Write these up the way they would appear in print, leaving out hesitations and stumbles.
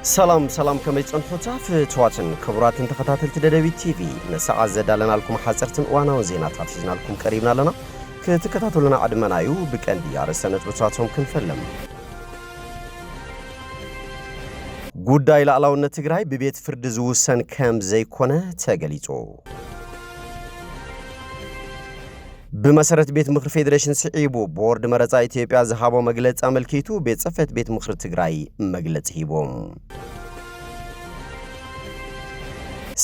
سلام كما يتصنفوتا في تواتن كبراتن تخطاتل تددبي تي في نساعة زدالنا لكم حاسرتن وانا وزينات حافظنا لكم قريبنا لنا كتكتاتلنا عدمنايو بكاندي عرسانة بساتهم كنفلم ጉዳይ ላዕላውነት ትግራይ በቤት ፍርድ ዝውሰን ከም ዘይኮነ ተገሊጹ በመሰረት ቤት ምክር ፌዴሬሽን ስዒቡ ቦርድ መረጻ ኢትዮጵያ ዝሃቦ መግለጽ አመልኪቱ ቤት ጽፈት ቤት ምክር ትግራይ መግለጽ ሂቦም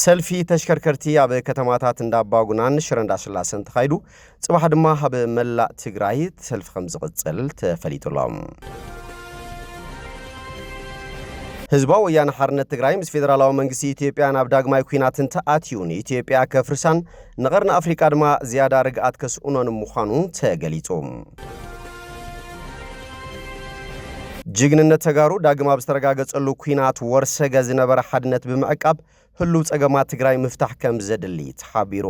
ሰልፊ ተሽከርከርቲ አበ ከተማታት እንዳባጉናን ሽረንዳ ስላሰን ተኻይዱ ጽባህ ድማ አበ መላእ ትግራይ ሰልፍ ከም ዝቅጽል ተፈሊጡሎም ህዝባው ወያነ ሓርነት ትግራይ ምስ ፌደራላዊ መንግስቲ ኢትዮጵያ ናብ ዳግማይ ኩናትን ተኣትዩን ኢትዮጵያ ከፍርሳን ንቀርኒ አፍሪካ ድማ ዝያዳ ርግኣት ከስኡኖን ምዃኑ ተገሊጹ ጅግንነት ተጋሩ ዳግማ ብዝተረጋገጸሉ ኩናት ወርሰገ ዝነበረ ሓድነት ብምዕቃብ ህሉ ጸገማት ትግራይ ምፍታሕ ከም ዘድሊ ተሓቢሩ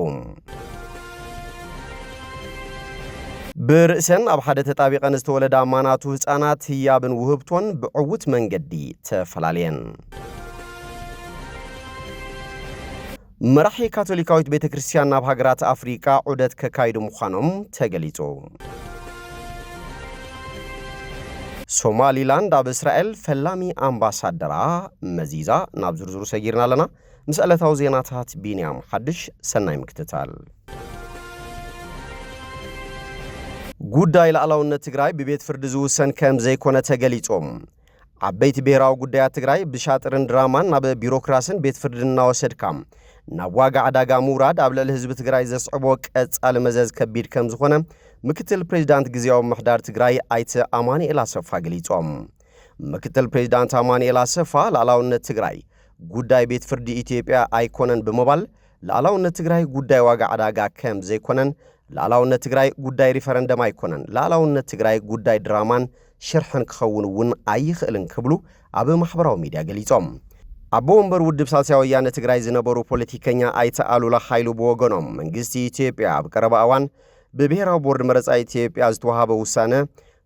برئسن أب حدا تطابق نستولد أماناتو هزانات هيابن وهبتون بعوت منجدي تفلالين مرحي كاثوليكاويت بيت كريستيان ناب هاجرات أفريقيا عدت ككايدو مخانم تغليتو سومالي لاند أب إسرائيل فلامي أمباسادرا مزيزا ناب زرزرو سيجيرنا لنا مسألة توزيناتات بينيام حدش سناي مكتتال ጉዳይ ላዕላውነት ትግራይ በቤት ፍርድ ዝውሰን ከም ዘይኮነ ተገሊጾም አበይት ብሔራዊ ጉዳያት ትግራይ ብሻጥርን ድራማን ናብ ቢሮክራሲን ቤት ፍርድና ወሰድካም ናብ ዋጋ አዳጋ ሙራድ አብለል ህዝብ ትግራይ ዘስዕቦ ቀጻል መዘዝ ከቢድ ከም ዝኾነ ምክትል ፕሬዝዳንት ግዚያው ምሕዳር ትግራይ አይተ አማኑኤል አሰፋ ገሊጾም ምክትል ፕሬዝዳንት አማኑኤል አሰፋ ላዕላውነት ትግራይ ጉዳይ ቤት ፍርድ ኢትዮጵያ አይኮነን በመባል ላዕላውነት ትግራይ ጉዳይ ዋጋ አዳጋ ከም ዘይኮነን ላዕላውነት ትግራይ ጉዳይ ሪፈረንደም አይኮነን ላዕላውነት ትግራይ ጉዳይ ድራማን ሽርሕን ክኸውን አይኽእልን ክብሉ አብ ማህበራዊ ሚዲያ ገሊጾም አቦ ወንበር ውድብ ሳልሳይ ወያነ ትግራይ ዝነበሩ ፖለቲከኛ አይተ አሉላ ኃይሉ በወገኖም መንግስቲ ኢትዮጵያ በቀረበ አዋን በብሔራዊ ቦርድ መረጻ ኢትዮጵያ ዝተዋሃበ ውሳነ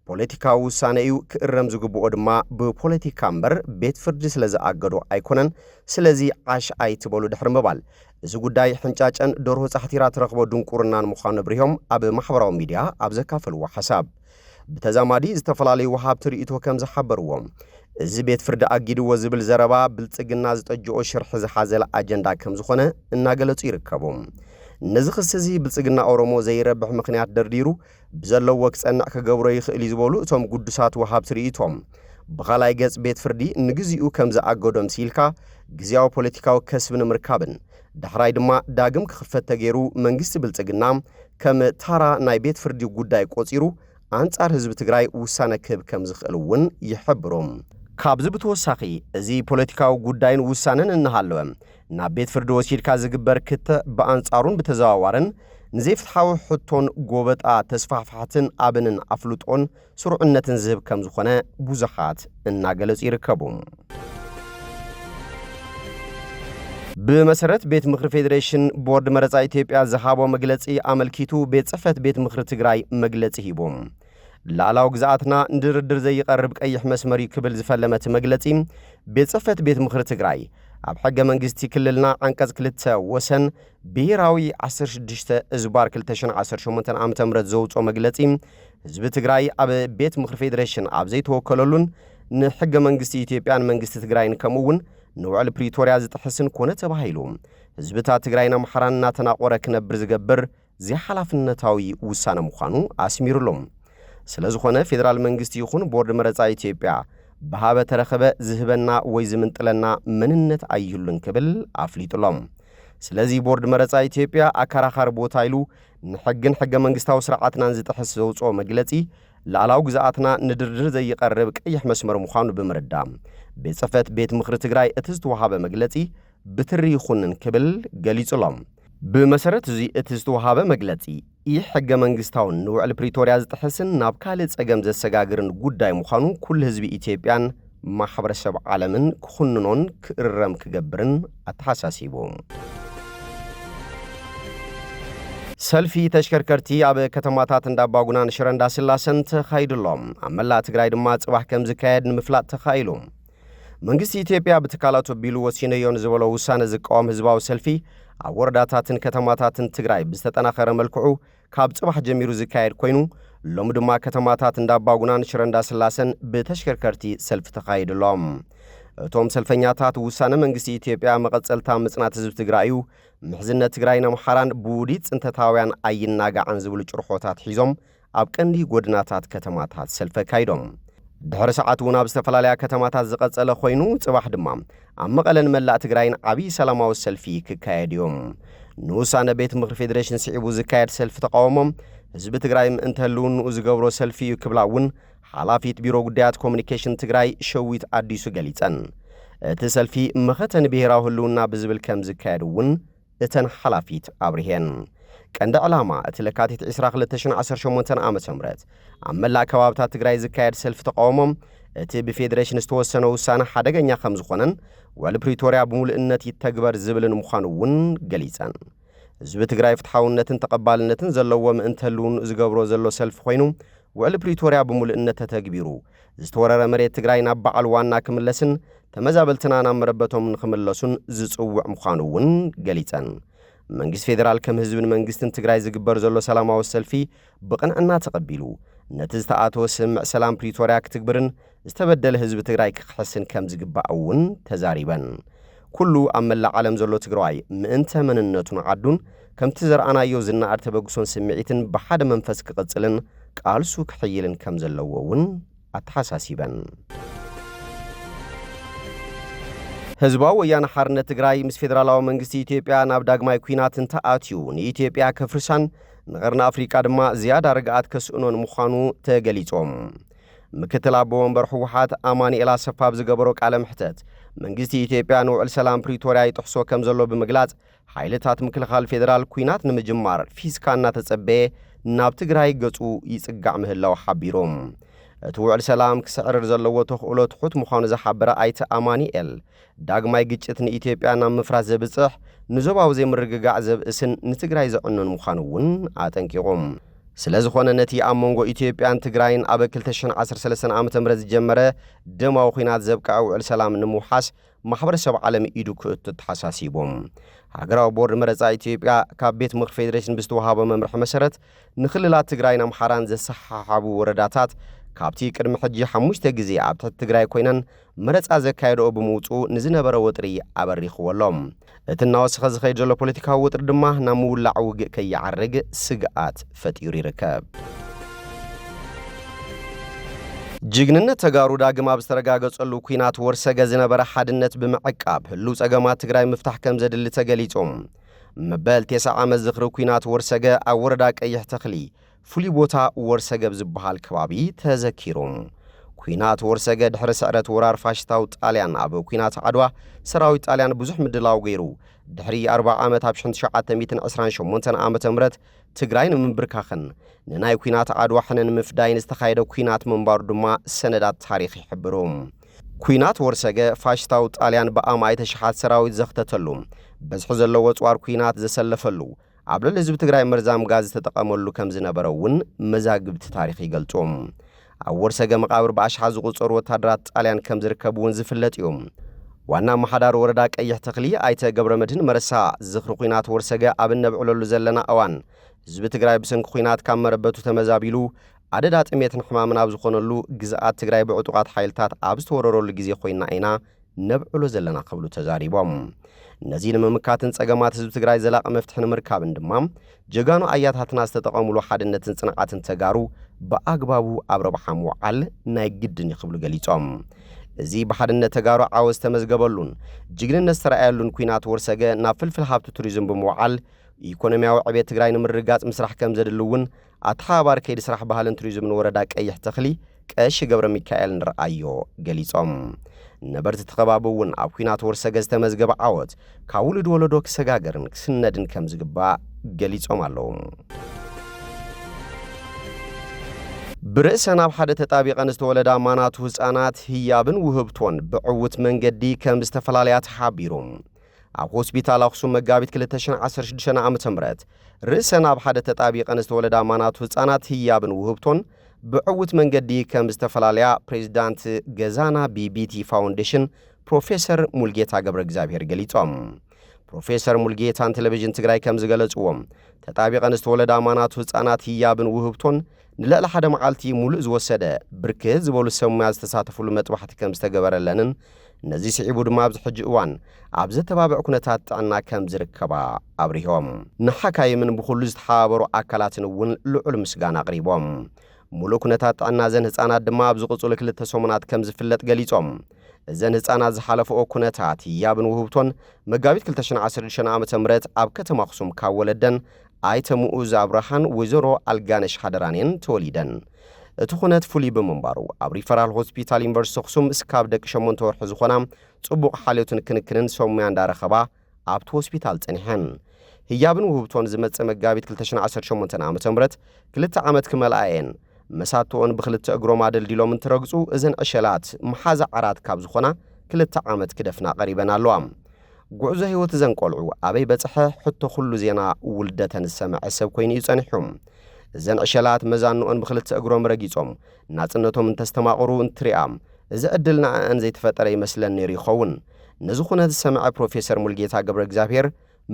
ፖለቲካዊ ውሳነ እዩ ክእረም ዝግብኦ ድማ በፖለቲካ እምበር ቤት ፍርድ ስለዝኣገዶ አይኮነን ስለዚ ዓሽ አይትበሉ ድሕር ምባል እዚ ጉዳይ ሕንጫጨን ደርሆ ጻሕቲራ ተረኽቦ ድንቁርናን ምዃኑ ብሪሆም አብ ማህበራዊ ሚዲያ አብ ዘካፈልዎ ሓሳብ ብተዛማዲ ዝተፈላለዩ ወሃብ ትርኢቶ ከም ዝሓበርዎም እዚ ቤት ፍርድ ኣጊድዎ ዝብል ዘረባ ብልጽግና ዝጠጅኦ ሽርሕ ዝሓዘለ አጀንዳ ከም ዝኾነ እናገለጹ ይርከቦም ነዚ ክስዚ ብልጽግና ኦሮሞ ዘይረብሕ ምኽንያት ደርዲሩ ብዘለዎ ክጸንዕ ከገብሮ ይኽእል ዝበሉ እቶም ጉዱሳት ወሃብ ትርኢቶም ብኻላይ ገጽ ቤት ፍርዲ ንግዚኡ ከም ዝኣገዶም ሲልካ ግዚያዊ ፖለቲካዊ ከስብ ንምርካብን ዳሕራይ ድማ ዳግም ክኽፈት ተገይሩ መንግስቲ ብልጽግና ከም ታራ ናይ ቤት ፍርዲ ጉዳይ ቆጺሩ አንጻር ህዝብ ትግራይ ውሳነ ክህብ ከም ዝኽእልውን ይሕብሮም ካብዚ ብተወሳኺ እዚ ፖለቲካዊ ጉዳይን ውሳነን እንሃለወ ናብ ቤት ፍርዲ ወሲድካ ዝግበር ክተ በአንጻሩን ብተዘዋዋርን ንዘይፍትሓዊ ሕቶን ጎበጣ ተስፋሕፋሕትን አብንን አፍልጦን ስሩዕነትን ዝህብ ከም ዝኾነ ብዙሓት እናገለጹ ይርከቡ በመሰረት ቤት ምክር ፌዴሬሽን ቦርድ መረጻ ኢትዮጵያ ዝሃቦ መግለጺ አመልኪቱ ቤት ጽፈት ቤት ምክር ትግራይ መግለጺ ሂቦም ላዕላው ግዛአትና እንድርድር ዘይቀርብ ቀይሕ መስመር ክብል ዝፈለመት መግለጺ ቤት ጽፈት ቤት ምክር ትግራይ አብ ሕገ መንግስቲ ክልልና አንቀጽ 2 ወሰን ብሔራዊ 16 እዝባር 2018 ዓመተ ምህረት ዘውጾ መግለጺ ህዝብ ትግራይ አብ ቤት ምክር ፌዴሬሽን አብ ዘይተወከለሉን ንሕገ መንግስቲ ኢትዮጵያን መንግስቲ ትግራይን ከምውን ንውዕል ፕሪቶሪያ ዝጥሕስን ኮነ ተባሂሉ ህዝብታት ትግራይና መሐራንና ተናቆረ ክነብር ዝገብር ዘሐላፍነታዊ ውሳነ ምዃኑ አስሚሩሎም ስለዝኾነ ፌደራል መንግስቲ ይኹን ቦርድ መረጻ ኢትዮጵያ በሃበ ተረኸበ ዝህበና ወይ ዝምንጥለና ምንነት አይሁልን ክብል አፍሊጥሎም ስለዚ ቦርድ መረጻ ኢትዮጵያ አካራኻር ቦታ ኢሉ ንሕግን ሕገ መንግስታዊ ስርዓትናን ዝጥሕስ ዘውጾ መግለጺ ላዕላው ግዛአትና ንድርድር ዘይቀርብ ቀይሕ መስመር ምዃኑ ብምርዳ ቤት ጽፈት ቤት ምክር ትግራይ እቲ ዝተዋሃበ መግለጺ ብትሪ ይኹንን ክብል ገሊጹሎም በመሰረት እዚ እቲ ዝተዋሃበ መግለጺ ይህ ሕገ መንግስታውን ንውዕል ፕሪቶሪያ ዝጥሕስን ናብ ካልእ ጸገም ዘሰጋግርን ጉዳይ ምዃኑ ኩል ህዝቢ ኢትዮጵያን ማሕበረሰብ ዓለምን ክኹንኖን ክእረም ክገብርን አተሓሳሲቦም ሰልፊ ተሽከርከርቲ አብ ከተማታት እንዳባጉናን ሽረንዳ ስላሰን ተኻይድሎም አመላ ትግራይ ድማ ጽባህ ከም ዝካየድ ንምፍላጥ ተኻይሎም መንግስቲ ኢትዮጵያ በተካላቱ ቢሉ ወሲነዮን ዝበለው ውሳነ ዝቃወም ህዝባዊ ሰልፊ ኣብ ወረዳታትን ከተማታትን ትግራይ ብዝተጠናኸረ መልክዑ ካብ ጽባሕ ጀሚሩ ዝካየድ ኮይኑ ሎም ድማ ከተማታት እንዳባጉናን ሽረንዳ ስላሰን ብተሽከርከርቲ ሰልፊ ተኻይድሎም እቶም ሰልፈኛታት ውሳነ መንግስቲ ኢትዮጵያ መቐጸልታ ምጽናት ህዝቢ ትግራይ እዩ ምሕዝነት ትግራይ ኣምሓራን ብውዲት ጽንተታውያን ኣይናጋዓን ዝብሉ ጭርሖታት ሒዞም ኣብ ቀንዲ ጎድናታት ከተማታት ሰልፊ ካይዶም ድሕሪ ሰዓት እውን ኣብ ዝተፈላለያ ከተማታት ዝቐጸለ ኮይኑ ጽባሕ ድማ ኣብ መቐለን መላእ ትግራይን ዓብዪ ሰላማዊ ሰልፊ ክካየድ እዮም ንውሳነ ቤት ምክሪ ፌደሬሽን ስዒቡ ዝካየድ ሰልፊ ተቃውሞም ህዝቢ ትግራይ ምእንተ ህልውንኡ ዝገብሮ ሰልፊ እዩ ክብላ እውን ሓላፊት ቢሮ ጉዳያት ኮሙኒኬሽን ትግራይ ሸዊት አዲሱ ገሊጸን እቲ ሰልፊ መኸተን ብሄራዊ ህልውና ብዝብል ከም ዝካየድ እውን እተን ሓላፊት ኣብርሄን ቀንዲ ዕላማ እቲ ለካቲት 2218 ዓመተ ምህረት ኣብ መላእ ከባብታት ትግራይ ዝካየድ ሰልፊ ተቃውሞም እቲ ብፌደሬሽን ዝተወሰነ ውሳነ ሓደገኛ ከም ዝኾነን ወል ፕሪቶሪያ ብምሉእነት ይተግበር ዝብልን ምዃኑ እውን ገሊጸን ህዝቢ ትግራይ ፍትሓውነትን ተቐባልነትን ዘለዎ ምእንተ ህልውንኡ ዝገብሮ ዘሎ ሰልፊ ኮይኑ ወል ፕሪቶሪያ ብምሉእነት ተተግቢሩ ዝተወረረ መሬት ትግራይ ናብ በዓል ዋና ክምለስን ተመዛበልትና ናብ መረበቶም ንኽምለሱን ዝጽውዕ ምዃኑ እውን ገሊጸን መንግስት ፌደራል ከም ህዝብን መንግስትን ትግራይ ዝግበር ዘሎ ሰላማዊ ሰልፊ ብቕንዕና ተቐቢሉ ነቲ ዝተኣተወ ስምዕ ሰላም ፕሪቶሪያ ክትግብርን ዝተበደለ ህዝቢ ትግራይ ክሕስን ከም ዝግባእ እውን ተዛሪበን ኩሉ ኣብ መላእ ዓለም ዘሎ ትግራይ ምእንተ መንነቱን ዓዱን ከምቲ ዘርአናዮ ዝናኣድ ተበግሶን ስምዒትን ብሓደ መንፈስ ክቕጽልን ቃልሱ ክሕይልን ከም ዘለዎ እውን ኣተሓሳሲበን ህዝባዊ ወያነ ሓርነት ትግራይ ምስ ፌደራላዊ መንግስቲ ኢትዮጵያ ናብ ዳግማይ ኩናት እንተኣትዩ ንኢትዮጵያ ከፍርሳን ንቐርኒ ኣፍሪቃ ድማ ዝያዳ ርግኣት ከስእኖን ምዃኑ ተገሊጾም ምክትል ኣቦ ወንበር ሕወሓት ኣማኒኤል ኣሰፋ ዝገበሮ ቃለ ምሕተት መንግስቲ ኢትዮጵያ ንውዕል ሰላም ፕሪቶሪያ ይጥሕሶ ከም ዘሎ ብምግላጽ ሓይልታት ምክልኻል ፌደራል ኩናት ንምጅማር ፊስካ እናተጸበየ ናብ ትግራይ ገጹ ይጽጋዕ ምህላው ሓቢሮም እቲ ውዕል ሰላም ክስዕርር ዘለዎ ተኽእሎ ትሑት ምዃኑ ዝሓበረ ኣይተ ኣማኒኤል ዳግማይ ግጭት ንኢትዮጵያ ናብ ምፍራስ ዘብጽሕ ንዞባዊ ዘይምርግጋዕ ዘብእስን ንትግራይ ዘዕኖን ምዃኑ እውን ኣጠንቂቖም ስለ ዝኾነ ነቲ ኣብ መንጎ ኢትዮጵያን ትግራይን ኣብ 2013 ዓ.ም ዝጀመረ ደማዊ ኩናት ዘብቃዕ ውዕል ሰላም ንምውሓስ ማሕበረሰብ ዓለም ኢዱ ክእቱ ተሓሳሲቦም ሃገራዊ ቦርድ መረጻ ኢትዮጵያ ካብ ቤት ምክሪ ፌደሬሽን ብዝተዋሃቦ መምርሒ መሰረት ንክልላት ትግራይን ኣምሓራን ዘሰሓሓቡ ወረዳታት ካብቲ ቅድሚ ሕጂ 5 ግዜ ኣብ ትሕቲ ትግራይ ኮይነን መረጻ ዘካየድኦ ብምውፁ ንዝነበረ ወጥሪ ኣበሪኽዎሎም እቲ እናወሰኸ ዝኸይድ ዘሎ ፖለቲካዊ ውጥሪ ድማ ናብ ምውላዕ ውግእ ከይዓርግ ስግኣት ፈጢሩ ይርከብ ጅግንነት ተጋሩ ዳግም ኣብ ዝተረጋገጸሉ ኩናት ወርሰገ ዝነበረ ሓድነት ብምዕቃብ ህልው ጸገማት ትግራይ ምፍታሕ ከም ዘድሊ ተገሊጾም መበል 9 ዓመት ዝኽሪ ኩናት ወርሰገ ኣብ ወረዳ ቀይሕ ተኽሊ ፍሉይ ቦታ ወርሰገብ ዝበሃል ከባቢ ተዘኪሮም ኩናት ወርሰገ ድሕሪ ስዕረት ወራር ፋሽስታዊ ጣልያን ኣብ ኩናት ዓድዋ ሰራዊት ጣልያን ብዙሕ ምድላው ገይሩ ድሕሪ 40 ዓመት ኣብ 1928 ዓመተ ምህረት ትግራይ ንምብርካኽን ንናይ ኩናት ዓድዋ ሕነን ምፍዳይን ዝተኻየደ ኩናት ምንባሩ ድማ ሰነዳት ታሪኽ ይሕብሮም ኩናት ወርሰገ ፋሽስታዊ ጣልያን ብኣማይ ተሽሓት ሰራዊት ዘኽተተሉ በዝሒ ዘለዎ ጽዋር ኩናት ዘሰለፈሉ ኣብ ልዕሊ ህዝቢ ትግራይ መርዛም ጋዝ ዝተጠቐመሉ ከም ዝነበረ እውን መዛግብቲ ታሪኽ ይገልጾም ኣብ ወርሰገ መቃብር ብኣሽሓት ዝቝጸሩ ወታደራት ጣልያን ከም ዝርከቡ እውን ዝፍለጥ እዮም ዋና መሓዳር ወረዳ ቀይሕ ተኽሊ ኣይተ ገብረመድህን መረሳ ዝኽሪ ኩናት ወርሰገ ኣብ ነብዕለሉ ዘለና እዋን ህዝቢ ትግራይ ብሰንኪ ኩናት ካብ መረበቱ ተመዛቢሉ ኣደዳ ጥሜትን ሕማምን ኣብ ዝኾነሉ ግዝኣት ትግራይ ብዕጡቓት ሓይልታት ኣብ ዝተወረረሉ ግዜ ኮይና ኢና ነብዕሎ ዘለና ክብሉ ተዛሪቦም ነዚ ንምምካትን ጸገማት ህዝቢ ትግራይ ዘላቕ መፍትሒ ንምርካብን ድማ ጀጋኑ ኣያታትና ዝተጠቐሙሉ ሓድነትን ጽንዓትን ተጋሩ ብኣግባቡ ኣብ ረብሓ ምውዓል ናይ ግድን ይኽብሉ ገሊጾም እዚ ብሓድነት ተጋሩ ዓወት ተመዝገበሉን ጅግንነት ዝተረኣየሉን ኩናት ወርሰገ ናብ ፍልፍል ሃብቲ ቱሪዝም ብምውዓል ኢኮኖሚያዊ ዕብየት ትግራይ ንምርጋጽ ምስራሕ ከም ዘድልውን ኣተሓባባሪ ከይዲ ስራሕ ባህልን ቱሪዝምን ወረዳ ቀይሕ ተኽሊ ቀሺ ገብረ ሚካኤል ንረኣዮ ገሊጾም ነበርቲ ተኸባቢ እውን ኣብ ኩናት ወርሰገ ዝተመዝገበ ዓወት ካብ ውሉድ ወለዶ ክሰጋገርን ክስነድን ከም ዝግባእ ገሊጾም ኣለዉ ብርእሰ ናብ ሓደ ተጣቢቐን ዝተወለዳ ማናቱ ህፃናት ህያብን ውህብቶን ብዕውት መንገዲ ከም ዝተፈላለያ ተሓቢሮም ኣብ ሆስፒታል ኣኽሱም መጋቢት 2016 ዓ.ም ርእሰ ናብ ሓደ ተጣቢቐን ዝተወለዳ ማናቱ ህፃናት ህያብን ውህብቶን ብዕውት መንገዲ ከም ዝተፈላልያ ፕሬዝዳንት ገዛና ቢቢቲ ፋውንዴሽን ፕሮፌሰር ሙልጌታ ገብረ እግዚአብሔር ገሊጾም ፕሮፌሰር ሙልጌታን ቴሌቪዥን ትግራይ ከም ዝገለጽዎም ተጣቢቀን ዝተወለዳ ማናቱ ህፃናት ህያብን ውህብቶን ንልዕሊ ሓደ መዓልቲ ሙሉእ ዝወሰደ ብርክት ዝበሉ ሰሙያ ዝተሳተፉሉ መጥባሕቲ ከም ዝተገበረለንን ነዚ ስዒቡ ድማ ኣብዚ ሕጂ እዋን ኣብ ዝተባብዕ ኩነታት ጥዕና ከም ዝርከባ ኣብሪሆም ንሓካይምን ብኩሉ ዝተሓባበሩ ኣካላትን እውን ልዑል ምስጋና ኣቕሪቦም ሙሉእ ኩነታት ጥዕና ዘን ህፃናት ድማ ኣብ ዝቕፅሉ 2 ሰሙናት ከም ዝፍለጥ ገሊጾም እዘን ህፃናት ዝሓለፈኦ ኩነታት ህያብን ውህብቶን መጋቢት 2016 ዓ.ም ኣብ ከተማ ኣኽሱም ካብ ወለደን ኣይተ ሙኡዝ አብርሃን ወይዘሮ አልጋነሽ ሓደራኔን ተወሊደን እቲ ኩነት ፍሉይ ብምንባሩ ኣብ ሪፈራል ሆስፒታል ዩኒቨርሲቲ ኣኽሱም እስካብ ደቂ 8 ወርሒ ዝኾና ጽቡቕ ሓልዮትን ክንክንን ሰሙያ እንዳረኸባ ኣብቲ ሆስፒታል ጸኒሐን ህያብን ውህብቶን ዝመጸ መጋቢት 2018 ዓ.ም 2 ዓመት ክመልኣየን መሳቶን ብክልተ እግሮም ኣደልዲሎም እንትረግጹ እዘን ዕሸላት መሓዛ ዓራት ካብ ዝኾና 2 ዓመት ክደፍና ቀሪበን ኣለዋ ጉዕዞ ህይወት ዘንቆልዑ ኣበይ በጽሐ ሕቶ ኩሉ ዜና ውልደተን ሰምዐ ሰብ ኮይኑ ይጸንሑም እዘን ዕሸላት መዛንኦን ብክልተ እግሮም ረጊጾም ናጽነቶም እንተስተማቕሩ እንትሪኣም እዚ ዕድልና ኣን ዘይተፈጠረ ይመስለን ነይሩ ይኸውን ነዚ ኩነት ሰምዐ ፕሮፌሰር ሙልጌታ ገብረ እግዚአብሔር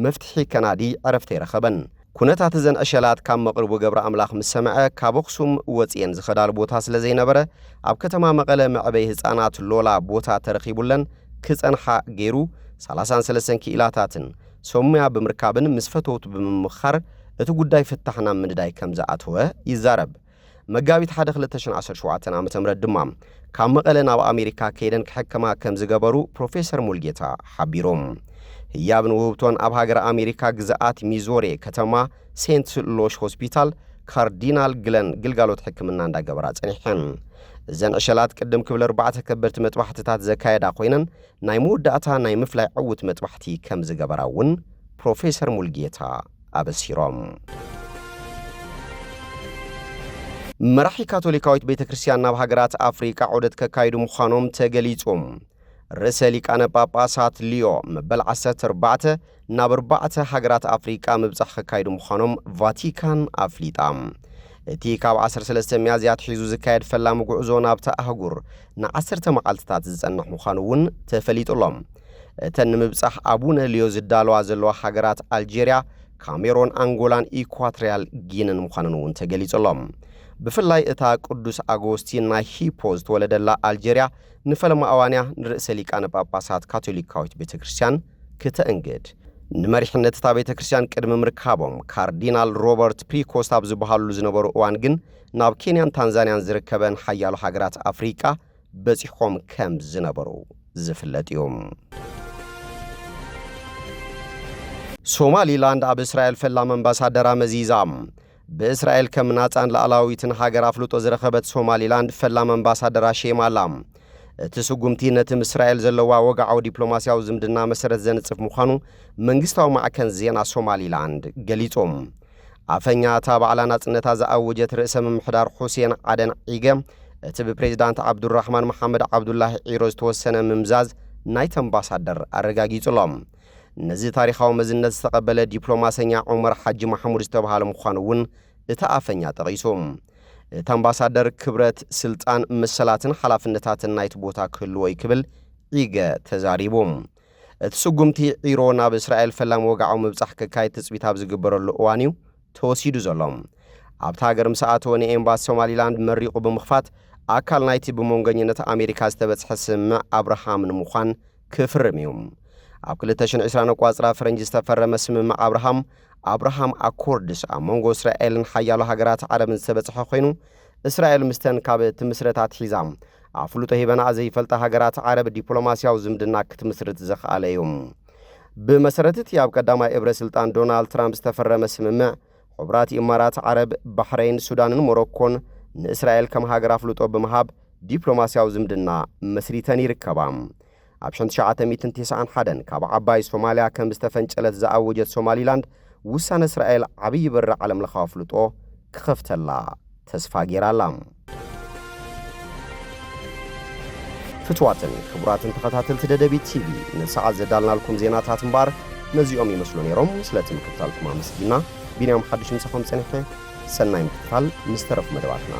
መፍትሒ ከናዲ ዕረፍተ ይረኸበን ኩነታት እዘን ዕሸላት ካብ መቕርቡ ገብረ ኣምላኽ ምስ ሰምዐ ካብ ኣኽሱም ወፂአን ዝኸዳሉ ቦታ ስለ ዘይነበረ ኣብ ከተማ መቐለ መዕበይ ህፃናት ሎላ ቦታ ተረኺቡለን ክጸንሓ ገይሩ 33 ኪኢላታትን ሰሙያ ብምርካብን ምስ ፈተውቱ ብምምኻር እቲ ጉዳይ ፍታሕና ምንዳይ ከም ዝኣተወ ይዛረብ መጋቢት 2017 ዓ.ም ድማ ካብ መቐለ ናብ ኣሜሪካ ከይደን ክሕከማ ከም ዝገበሩ ፕሮፌሰር ሙልጌታ ሓቢሮም ህያብን ውህብቶን ኣብ ሃገር ኣሜሪካ ግዛኣት ሚዞሪ ከተማ ሴንት ሎሽ ሆስፒታል ካርዲናል ግለን ግልጋሎት ሕክምና እንዳገበራ ጸኒሐን እዘን ዕሸላት ቅድም ክብል 4 ከበድቲ መጥባሕትታት ዘካየዳ ኮይነን ናይ መወዳእታ ናይ ምፍላይ ዕውት መጥባሕቲ ከም ዝገበራ እውን ፕሮፌሰር ሙልጌታ ኣበሲሮም መራሒ ካቶሊካዊት ቤተክርስቲያን ናብ ሃገራት ኣፍሪካ ዑደት ከካይዱ ምዃኖም ተገሊጾም ርእሰ ሊቃነ ጳጳሳት ሊዮ መበል 14 ናብ 4 ሃገራት ኣፍሪካ ምብጻሕ ከካይዱ ምዃኖም ቫቲካን ኣፍሊጣ እቲ ካብ 13 ሚያዝያ ሒዙ ዝካየድ ፈላሚ ጉዕዞ ናብታ ኣህጉር ን10 መዓልትታት ዝጸንሕ ምዃኑ እውን ተፈሊጡሎም እተን ንምብጻሕ ኣቡነ ሊዮ ዝዳለዋ ዘለዋ ሃገራት ኣልጄርያ ካሜሮን አንጎላን ኢኳቶሪያል ጊኒን ምዃኑን እውን ተገሊጹሎም ብፍላይ እታ ቅዱስ አጎስቲን ናይ ሂፖ ዝተወለደላ ኣልጄርያ ንፈለማ ኣዋንያ ንርእሰ ሊቃነ ጳጳሳት ካቶሊካዊት ቤተክርስቲያን ክትእንግድ ንመሪሕነት እታ ቤተክርስቲያን ቅድሚ ምርካቦም ካርዲናል ሮበርት ፕሪኮስት ኣብ ዝበሃሉ ዝነበሩ እዋን ግን ናብ ኬንያን ታንዛንያን ዝርከበን ሓያሉ ሃገራት ኣፍሪካ በፂሖም ከም ዝነበሩ ዝፍለጥ እዩ ሶማሊላንድ ኣብ እስራኤል ፈላም ኣምባሳደር መዚዛ በእስራኤል ከም ናጻን ላዕላዊትን ሃገር ኣፍልጦ ዝረኸበት ሶማሊላንድ ፈላም ኣምባሳደር ሼማላ እቲ ስጉምቲ ነቲ እስራኤል ዘለዋ ወግዓዊ ዲፕሎማሲያዊ ዝምድና መሰረት ዘንጽፍ ምዃኑ መንግስታዊ ማዕከን ዜና ሶማሊላንድ ገሊጾም ኣፈኛ እታ ባዕላ ናጽነታ ዝኣወጀት ርእሰ ምምሕዳር ሁሴን ዓደን ዒገ እቲ ብፕሬዝዳንት ዓብዱራሕማን መሐመድ ዓብዱላሂ ዒሮ ዝተወሰነ ምምዛዝ ናይቲ ኣምባሳደር ኣረጋጊጹሎም ነዚ ታሪኻዊ መዝነት ዝተቐበለ ዲፕሎማሰኛ ዑመር ሓጂ መሐሙድ ዝተባሃለ ምዃኑ እውን እቲ ኣፈኛ ጠቒሶም እቲ ኣምባሳደር ክብረት ስልጣን መሰላትን ሓላፍነታትን ናይቲ ቦታ ክህልዎ ይክብል ዒገ ተዛሪቦም እቲ ስጉምቲ ዒሮ ናብ እስራኤል ፈላም ወግዓዊ ምብጻሕ ክካየድ ትጽቢት ኣብ ዝግበረሉ እዋን እዩ ተወሲዱ ዘሎም ኣብቲ ሃገር ምሰኣተወ ንኤምባሲ ሶማሊላንድ መሪቑ ብምኽፋት ኣካል ናይቲ ብመንገኝነት ኣሜሪካ ዝተበጽሐ ስምዕ አብርሃም ንምዃን ክፍርም እዩ ኣብ 2020 ቋጽራ ፈረንጂ ዝተፈረመ ስምምዕ አብርሃም ኣኮርድስ ኣብ መንጎ እስራኤልን ሓያሉ ሃገራት ዓረብን ዝተበጽሐ ኮይኑ እስራኤል ምስተን ካብ ትምስረታት ሒዛ ኣፍሉጦ ሂበና ዘይፈልጣ ሃገራት ዓረብ ዲፕሎማሲያዊ ዝምድና ክትምስርት ዘኽኣለ እዩ ብመሰረት እቲ ኣብ ቀዳማይ እብረ ስልጣን ዶናልድ ትራምፕ ዝተፈረመ ስምምዕ ሕቡራት ኢማራት ዓረብ ባሕሬን ሱዳንን ሞሮኮን ንእስራኤል ከም ሃገር ኣፍልጦ ብምሃብ ዲፕሎማሲያዊ ዝምድና መስሪተን ይርከባ ኣብ 1991 ካብ ዓባይ ሶማልያ ከም ዝተፈንጨለት ዝኣወጀት ሶማሊላንድ ውሳነ እስራኤል ዓብይ በሪ ዓለም ለኻዊ ኣፍልጦ ክኸፍተላ ተስፋ ገይራላ ፍትዋትን ክቡራትን ተኸታተልቲ ደደቢት ቲቪ ንሰዓት ዘዳልናልኩም ዜናታት እምበር ነዚኦም ይመስሉ ነይሮም ስለቲ ምክትታልኩም ኣመስጊና ቢንያም ሓድሽ ምሳኹም ጸኒሐ ሰናይ ምክትታል ምስተረፍ መደባትና